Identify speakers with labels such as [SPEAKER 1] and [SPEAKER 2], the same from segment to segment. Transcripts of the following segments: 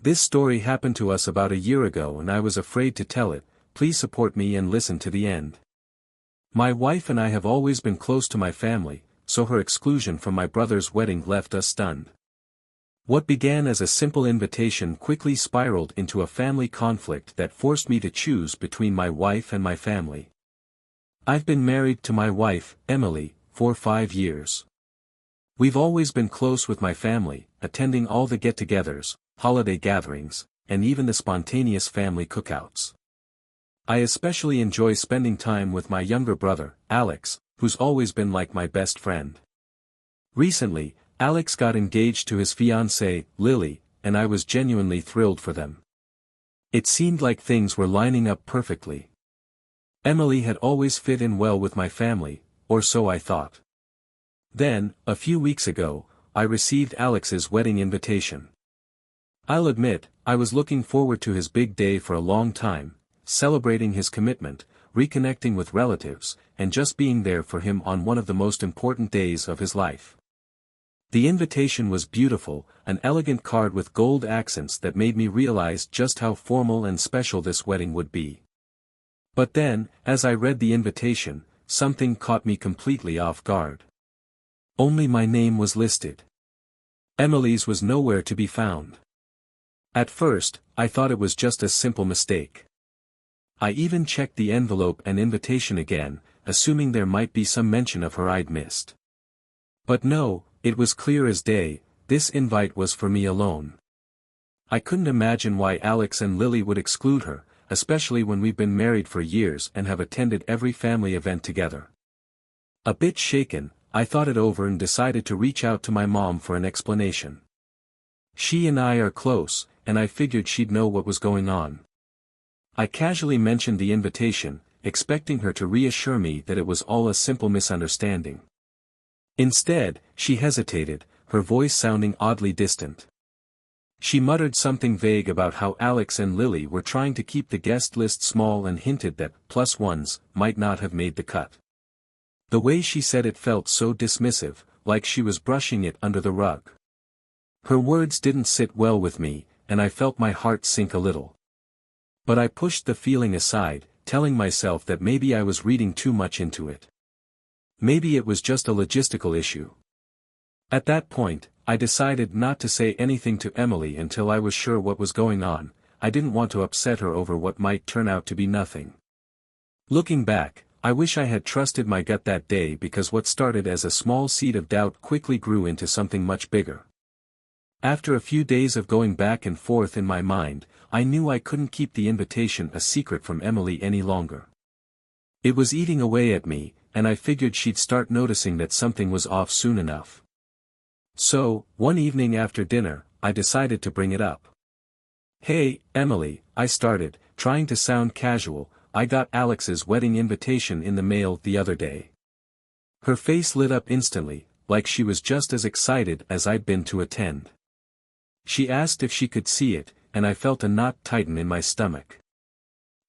[SPEAKER 1] This story happened to us about a year ago and I was afraid to tell it. Please support me and listen to the end. My wife and I have always been close to my family, so her exclusion from my brother's wedding left us stunned. What began as a simple invitation quickly spiraled into a family conflict that forced me to choose between my wife and my family. I've been married to my wife, Emily, for 5 years. We've always been close with my family, attending all the get-togethers, holiday gatherings, and even the spontaneous family cookouts. I especially enjoy spending time with my younger brother, Alex, who's always been like my best friend. Recently, Alex got engaged to his fiancée, Lily, and I was genuinely thrilled for them. It seemed like things were lining up perfectly. Emily had always fit in well with my family, or so I thought. Then, a few weeks ago, I received Alex's wedding invitation. I'll admit, I was looking forward to his big day for a long time, celebrating his commitment, reconnecting with relatives, and just being there for him on one of the most important days of his life. The invitation was beautiful, an elegant card with gold accents that made me realize just how formal and special this wedding would be. But then, as I read the invitation, something caught me completely off guard. Only my name was listed. Emily's was nowhere to be found. At first, I thought it was just a simple mistake. I even checked the envelope and invitation again, assuming there might be some mention of her I'd missed. But no, it was clear as day, this invite was for me alone. I couldn't imagine why Alex and Lily would exclude her, especially when we've been married for years and have attended every family event together. A bit shaken, I thought it over and decided to reach out to my mom for an explanation. She and I are close, and I figured she'd know what was going on. I casually mentioned the invitation, expecting her to reassure me that it was all a simple misunderstanding. Instead, she hesitated, her voice sounding oddly distant. She muttered something vague about how Alex and Lily were trying to keep the guest list small and hinted that +1s might not have made the cut. The way she said it felt so dismissive, like she was brushing it under the rug. Her words didn't sit well with me, and I felt my heart sink a little. But I pushed the feeling aside, telling myself that maybe I was reading too much into it. Maybe it was just a logistical issue. At that point, I decided not to say anything to Emily until I was sure what was going on. I didn't want to upset her over what might turn out to be nothing. Looking back, I wish I had trusted my gut that day because what started as a small seed of doubt quickly grew into something much bigger. After a few days of going back and forth in my mind, I knew I couldn't keep the invitation a secret from Emily any longer. It was eating away at me, and I figured she'd start noticing that something was off soon enough. So, one evening after dinner, I decided to bring it up. "Hey, Emily," I started, trying to sound casual, "I got Alex's wedding invitation in the mail the other day." Her face lit up instantly, like she was just as excited as I'd been to attend. She asked if she could see it, and I felt a knot tighten in my stomach.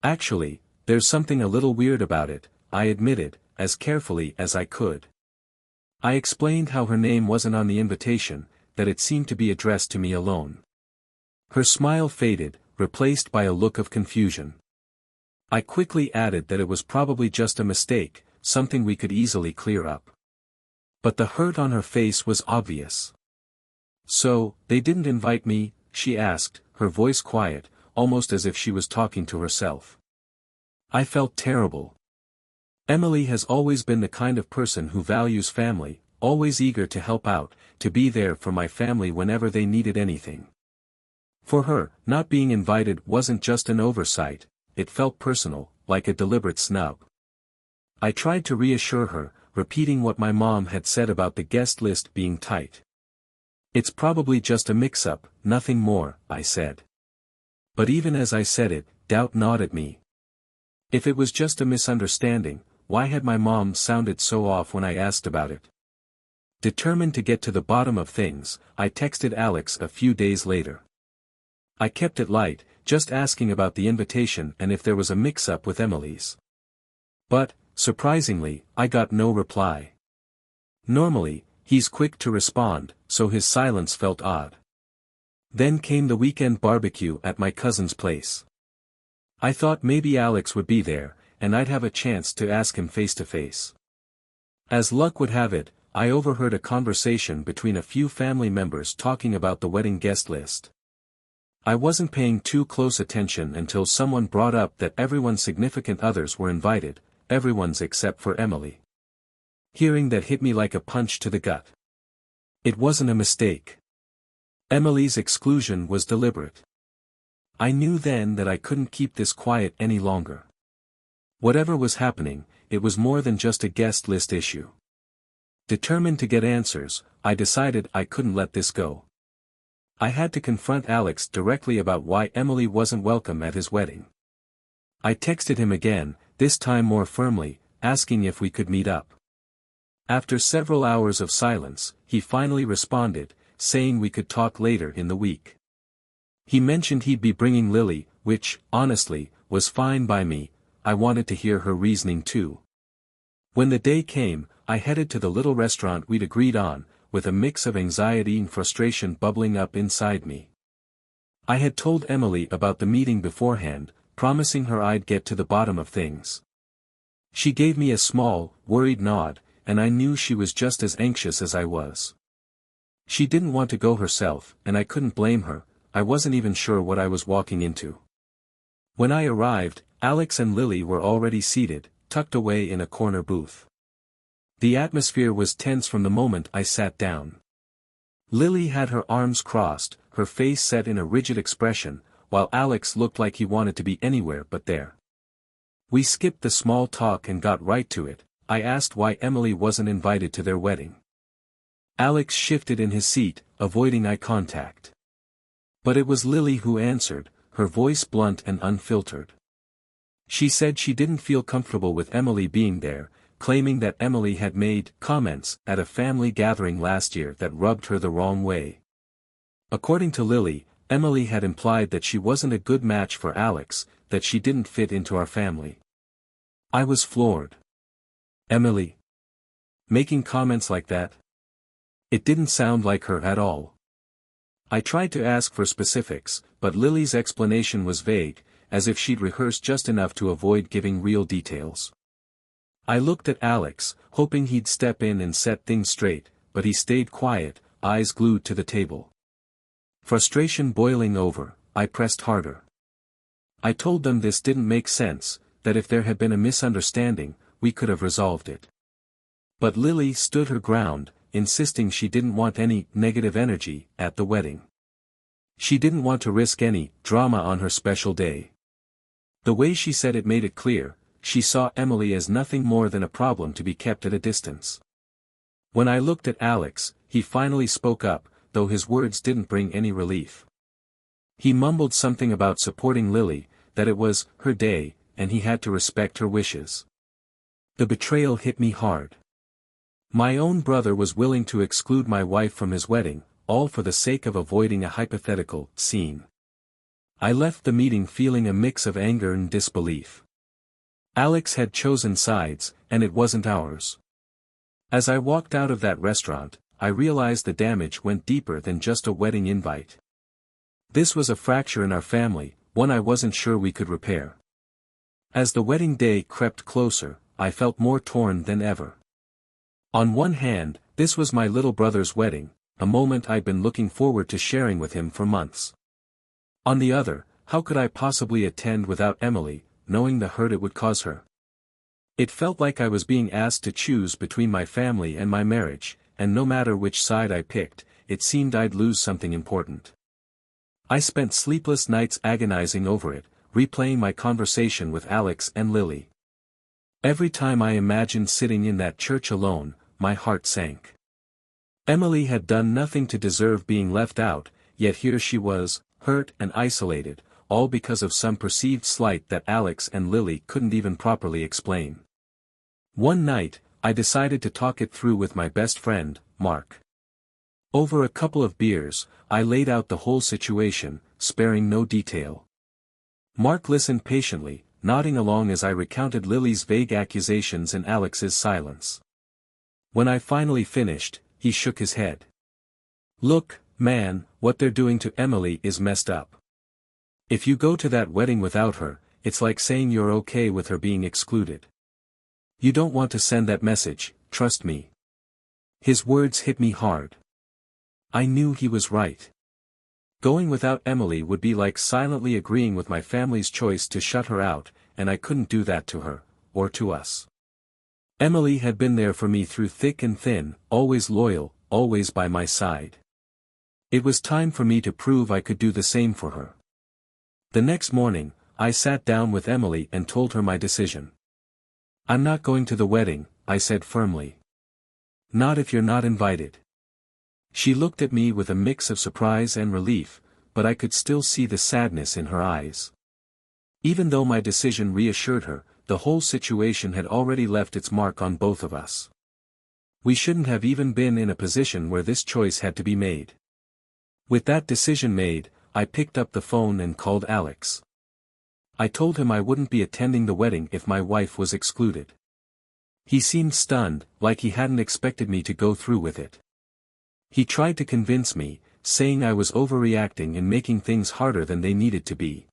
[SPEAKER 1] "Actually, there's something a little weird about it," I admitted, as carefully as I could. I explained how her name wasn't on the invitation, that it seemed to be addressed to me alone. Her smile faded, replaced by a look of confusion. I quickly added that it was probably just a mistake, something we could easily clear up. But the hurt on her face was obvious. "So, they didn't invite me?" she asked, her voice quiet, almost as if she was talking to herself. I felt terrible. Emily has always been the kind of person who values family, always eager to help out, to be there for my family whenever they needed anything. For her, not being invited wasn't just an oversight, it felt personal, like a deliberate snub. I tried to reassure her, repeating what my mom had said about the guest list being tight. "It's probably just a mix-up, nothing more," I said. But even as I said it, doubt gnawed at me. If it was just a misunderstanding, why had my mom sounded so off when I asked about it? Determined to get to the bottom of things, I texted Alex a few days later. I kept it light, just asking about the invitation and if there was a mix-up with Emily's. But, surprisingly, I got no reply. Normally, he's quick to respond, so his silence felt odd. Then came the weekend barbecue at my cousin's place. I thought maybe Alex would be there, and I'd have a chance to ask him face to face. As luck would have it, I overheard a conversation between a few family members talking about the wedding guest list. I wasn't paying too close attention until someone brought up that everyone's significant others were invited, everyone's except for Emily. Hearing that hit me like a punch to the gut. It wasn't a mistake. Emily's exclusion was deliberate. I knew then that I couldn't keep this quiet any longer. Whatever was happening, it was more than just a guest list issue. Determined to get answers, I decided I couldn't let this go. I had to confront Alex directly about why Emily wasn't welcome at his wedding. I texted him again, this time more firmly, asking if we could meet up. After several hours of silence, he finally responded, saying we could talk later in the week. He mentioned he'd be bringing Lily, which, honestly, was fine by me. I wanted to hear her reasoning too. When the day came, I headed to the little restaurant we'd agreed on, with a mix of anxiety and frustration bubbling up inside me. I had told Emily about the meeting beforehand, promising her I'd get to the bottom of things. She gave me a small, worried nod, and I knew she was just as anxious as I was. She didn't want to go herself, and I couldn't blame her. I wasn't even sure what I was walking into. When I arrived, Alex and Lily were already seated, tucked away in a corner booth. The atmosphere was tense from the moment I sat down. Lily had her arms crossed, her face set in a rigid expression, while Alex looked like he wanted to be anywhere but there. We skipped the small talk and got right to it. I asked why Emily wasn't invited to their wedding. Alex shifted in his seat, avoiding eye contact. But it was Lily who answered, her voice blunt and unfiltered. She said she didn't feel comfortable with Emily being there, claiming that Emily had made comments at a family gathering last year that rubbed her the wrong way. According to Lily, Emily had implied that she wasn't a good match for Alex, that she didn't fit into our family. I was floored. Emily? Making comments like that? It didn't sound like her at all. I tried to ask for specifics, but Lily's explanation was vague, as if she'd rehearsed just enough to avoid giving real details. I looked at Alex, hoping he'd step in and set things straight, but he stayed quiet, eyes glued to the table. Frustration boiling over, I pressed harder. I told them this didn't make sense, that if there had been a misunderstanding, we could have resolved it. But Lily stood her ground, insisting she didn't want any negative energy at the wedding. She didn't want to risk any drama on her special day. The way she said it made it clear, she saw Emily as nothing more than a problem to be kept at a distance. When I looked at Alex, he finally spoke up, though his words didn't bring any relief. He mumbled something about supporting Lily, that it was her day, and he had to respect her wishes. The betrayal hit me hard. My own brother was willing to exclude my wife from his wedding, all for the sake of avoiding a hypothetical scene. I left the meeting feeling a mix of anger and disbelief. Alex had chosen sides, and it wasn't ours. As I walked out of that restaurant, I realized the damage went deeper than just a wedding invite. This was a fracture in our family, one I wasn't sure we could repair. As the wedding day crept closer, I felt more torn than ever. On one hand, this was my little brother's wedding, a moment I'd been looking forward to sharing with him for months. On the other, how could I possibly attend without Emily, knowing the hurt it would cause her? It felt like I was being asked to choose between my family and my marriage, and no matter which side I picked, it seemed I'd lose something important. I spent sleepless nights agonizing over it, replaying my conversation with Alex and Lily. Every time I imagined sitting in that church alone, my heart sank. Emily had done nothing to deserve being left out, yet here she was, hurt and isolated, all because of some perceived slight that Alex and Lily couldn't even properly explain. One night, I decided to talk it through with my best friend, Mark. Over a couple of beers, I laid out the whole situation, sparing no detail. Mark listened patiently, nodding along as I recounted Lily's vague accusations and Alex's silence. When I finally finished, he shook his head. "Look, Man, what they're doing to Emily is messed up. If you go to that wedding without her, it's like saying you're okay with her being excluded. You don't want to send that message, trust me." His words hit me hard. I knew he was right. Going without Emily would be like silently agreeing with my family's choice to shut her out, and I couldn't do that to her, or to us. Emily had been there for me through thick and thin, always loyal, always by my side. It was time for me to prove I could do the same for her. The next morning, I sat down with Emily and told her my decision. "I'm not going to the wedding," I said firmly. "Not if you're not invited." She looked at me with a mix of surprise and relief, but I could still see the sadness in her eyes. Even though my decision reassured her, the whole situation had already left its mark on both of us. We shouldn't have even been in a position where this choice had to be made. With that decision made, I picked up the phone and called Alex. I told him I wouldn't be attending the wedding if my wife was excluded. He seemed stunned, like he hadn't expected me to go through with it. He tried to convince me, saying I was overreacting and making things harder than they needed to be.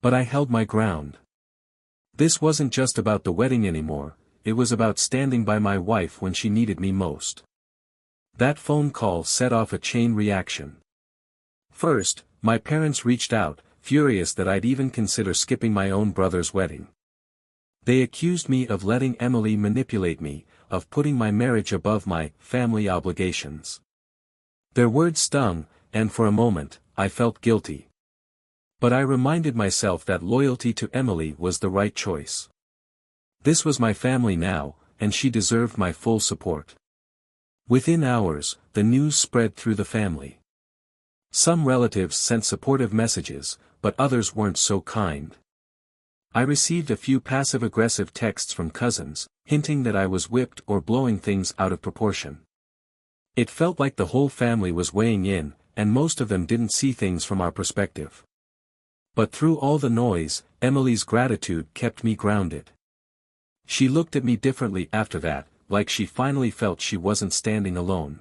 [SPEAKER 1] But I held my ground. This wasn't just about the wedding anymore, it was about standing by my wife when she needed me most. That phone call set off a chain reaction. First, my parents reached out, furious that I'd even consider skipping my own brother's wedding. They accused me of letting Emily manipulate me, of putting my marriage above my family obligations. Their words stung, and for a moment, I felt guilty. But I reminded myself that loyalty to Emily was the right choice. This was my family now, and she deserved my full support. Within hours, the news spread through the family. Some relatives sent supportive messages, but others weren't so kind. I received a few passive-aggressive texts from cousins, hinting that I was whipped or blowing things out of proportion. It felt like the whole family was weighing in, and most of them didn't see things from our perspective. But through all the noise, Emily's gratitude kept me grounded. She looked at me differently after that, like she finally felt she wasn't standing alone.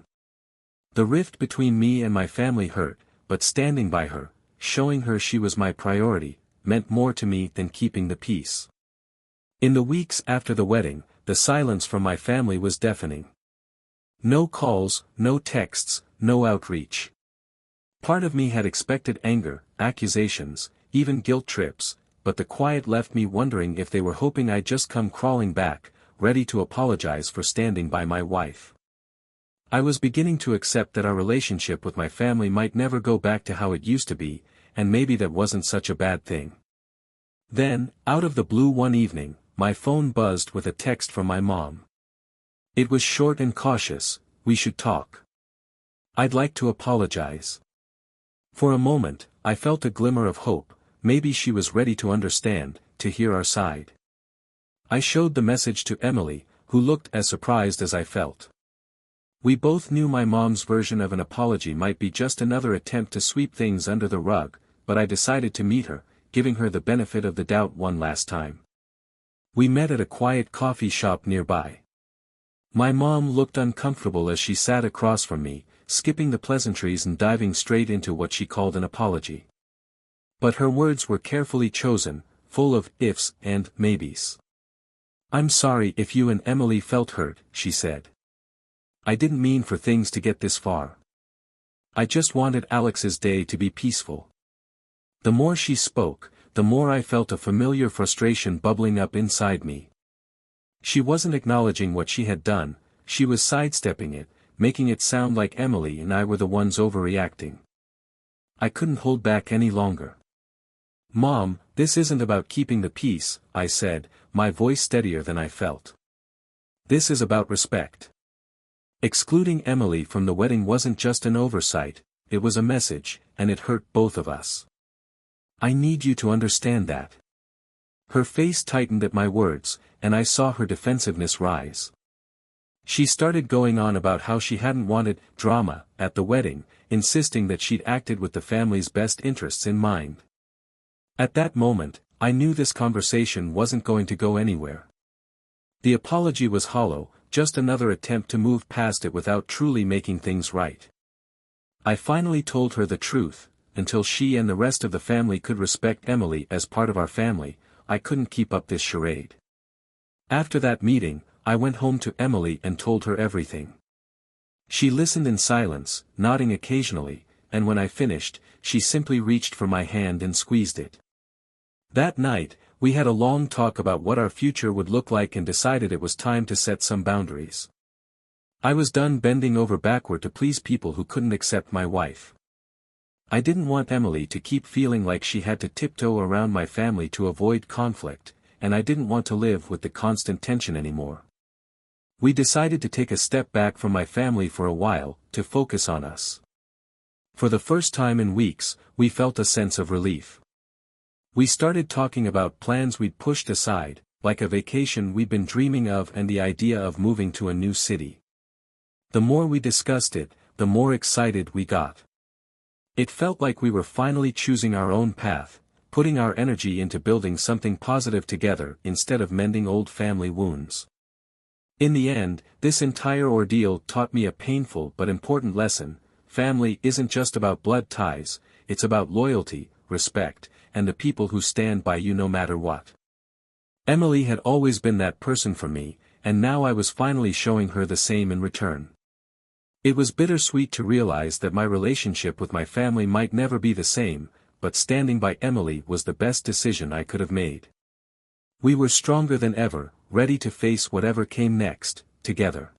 [SPEAKER 1] The rift between me and my family hurt, but standing by her, showing her she was my priority, meant more to me than keeping the peace. In the weeks after the wedding, the silence from my family was deafening. No calls, no texts, no outreach. Part of me had expected anger, accusations, even guilt trips, but the quiet left me wondering if they were hoping I'd just come crawling back, ready to apologize for standing by my wife. I was beginning to accept that our relationship with my family might never go back to how it used to be, and maybe that wasn't such a bad thing. Then, out of the blue one evening, my phone buzzed with a text from my mom. It was short and cautious, "We should talk. I'd like to apologize." For a moment, I felt a glimmer of hope, maybe she was ready to understand, to hear our side. I showed the message to Emily, who looked as surprised as I felt. We both knew my mom's version of an apology might be just another attempt to sweep things under the rug, but I decided to meet her, giving her the benefit of the doubt one last time. We met at a quiet coffee shop nearby. My mom looked uncomfortable as she sat across from me, skipping the pleasantries and diving straight into what she called an apology. But her words were carefully chosen, full of ifs and maybes. "I'm sorry if you and Emily felt hurt," she said. "I didn't mean for things to get this far. I just wanted Alex's day to be peaceful." The more she spoke, the more I felt a familiar frustration bubbling up inside me. She wasn't acknowledging what she had done, she was sidestepping it, making it sound like Emily and I were the ones overreacting. I couldn't hold back any longer. "Mom, this isn't about keeping the peace," I said, my voice steadier than I felt. "This is about respect. Excluding Emily from the wedding wasn't just an oversight, it was a message, and it hurt both of us. I need you to understand that." Her face tightened at my words, and I saw her defensiveness rise. She started going on about how she hadn't wanted drama at the wedding, insisting that she'd acted with the family's best interests in mind. At that moment, I knew this conversation wasn't going to go anywhere. The apology was hollow, just another attempt to move past it without truly making things right. I finally told her the truth. Until she and the rest of the family could respect Emily as part of our family, I couldn't keep up this charade. After that meeting, I went home to Emily and told her everything. She listened in silence, nodding occasionally, and when I finished, she simply reached for my hand and squeezed it. That night, we had a long talk about what our future would look like and decided it was time to set some boundaries. I was done bending over backward to please people who couldn't accept my wife. I didn't want Emily to keep feeling like she had to tiptoe around my family to avoid conflict, and I didn't want to live with the constant tension anymore. We decided to take a step back from my family for a while, to focus on us. For the first time in weeks, we felt a sense of relief. We started talking about plans we'd pushed aside, like a vacation we'd been dreaming of and the idea of moving to a new city. The more we discussed it, the more excited we got. It felt like we were finally choosing our own path, putting our energy into building something positive together instead of mending old family wounds. In the end, this entire ordeal taught me a painful but important lesson: family isn't just about blood ties, it's about loyalty, respect, and the people who stand by you no matter what. Emily had always been that person for me, and now I was finally showing her the same in return. It was bittersweet to realize that my relationship with my family might never be the same, but standing by Emily was the best decision I could have made. We were stronger than ever, ready to face whatever came next, together.